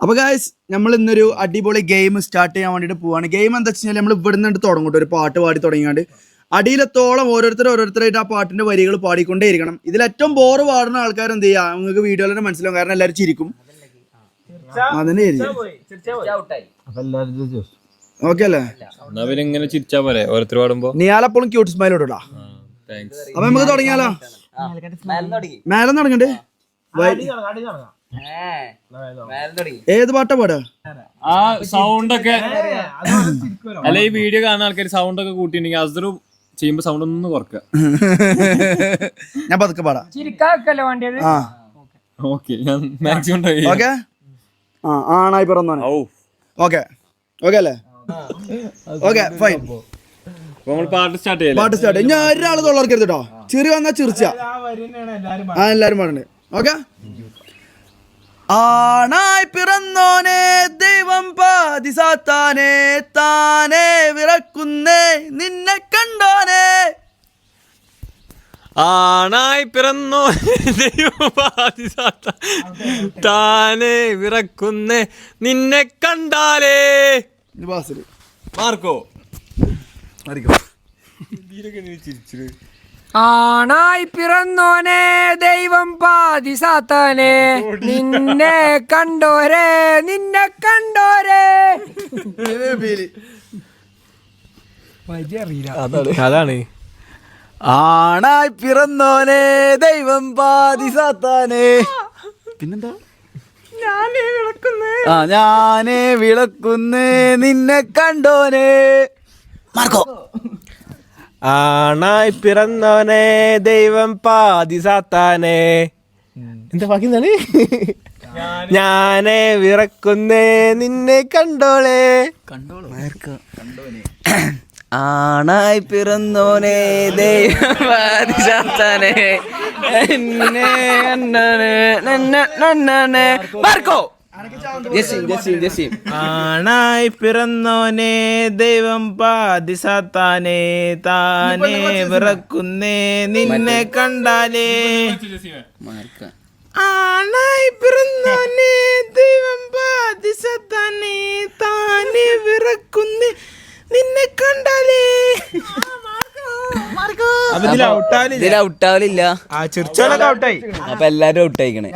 അപ്പൊ ഗൈസ് നമ്മൾ ഇന്നൊരു അടിപൊളി ഗെയിം സ്റ്റാർട്ട് ചെയ്യാൻ വേണ്ടിട്ട് പോവാണ്. ഗെയിം എന്താ വെച്ച് കഴിഞ്ഞാൽ നമ്മൾ ഇവിടെ നിന്ന് തുടങ്ങട്ടെ, ഒരു പാട്ട് പാടി തുടങ്ങിയാണ്ട് അടിയിലെത്തോളം ഓരോരുത്തരായിട്ട് ആ പാട്ടിന്റെ വരികൾ പാടിക്കൊണ്ടേ ഇരിക്കണം. ഇതിൽ ഏറ്റവും ബോറ് പാടുന്ന ആൾക്കാർ എന്ത് ചെയ്യാ, നിങ്ങൾക്ക് വീഡിയോയിൽ തന്നെ മനസ്സിലാവും, കാരണം എല്ലാവരും ചിരിക്കും. അതിനെ ഓക്കെ അല്ലേ? നീയാലെപ്പോഴും ക്യൂട്ട് സ്മൈൽ ഇടാ. അപ്പൊ നമുക്ക് തുടങ്ങിയാലോ? മേലെ തുടങ്ങണ്ടേ? ഏത് പാട്ടാ പാടാ? ആ സൗണ്ട് ഒക്കെ അല്ല, ഈ വീഡിയോ കാണുന്ന ആൾക്കാർ സൗണ്ട് ഒക്കെ കൂട്ടിണ്ടെങ്കിൽ അസറും ചെയ്യുമ്പോ സൗണ്ട് ഒന്ന് കുറക്കുക. ഞാൻ പതുക്കെ പാടാം. ഓക്കെ, ആണായി പിറന്നോനെ. ഓക്കെ ഓക്കെ അല്ലേ? Okay fine. പാട്ട് സ്റ്റാർട്ട് ചെയ്യാം. പാട്ട് സ്റ്റാർട്ട് ചെയ്യാം. ഞാൻ ഒരാൾ തൊള്ളർക്കരുത് കേട്ടോ. ചെറിയ വന്നാ ചിറിച്ച എല്ലാരും പാടണ്ടേ? ഓക്കെ. ആണായി പിറന്നോനെ ദൈവം പാതി സാത്താനെ, താനെ വിറക്കുന്നേ നിന്നെ കണ്ടോനെ. ആണായി പിറന്നോ ദൈവം പാതി സാത്താൻ, താനെ വിറക്കുന്നേ നിന്നെ കണ്ടാലേ. മാർക്കോ ആണായി പിറന്നോനെ ദൈവം പാതി സാത്താനെ, നിന്നെ കണ്ടോരെ നിന്നെ കണ്ടോരെ. അതാണ്. ആണായി പിറന്നോനെ ദൈവം പാതി സാത്താനെ, പിന്നെന്താ? ഞാനേ വിളക്കുന്നേ നിന്നെ കണ്ടോനെ. മാർക്കോ. ആണായി പിറന്നോനെ ദൈവം പാതി സാത്താനെ, എന്താ ബാക്കി എന്താണ്? ഞാനേ വിറക്കുന്നേ നിന്നെ കണ്ടോളെ. ആണായി പിറന്നോനെ ദൈവം പാതി സാത്താനെ, മാർക്കോ. ആണായി പിറന്നോനെ ദൈവം പാതി സാത്താനെ, താനെ വിറക്കുന്നേ നിന്നെ കണ്ടാലേ. ആണായി പിറന്നോനെ ദൈവം പാതി സാത്താനെ, താനെ വിറക്കുന്നേ നിന്നെ കണ്ടാലേ. ഇതിൽ ഔട്ടാവില്ല. ആ ചിർച്ചോളൊക്കെ ഔട്ടായി. അപ്പൊ എല്ലാരും ഔട്ടായിക്കണേ.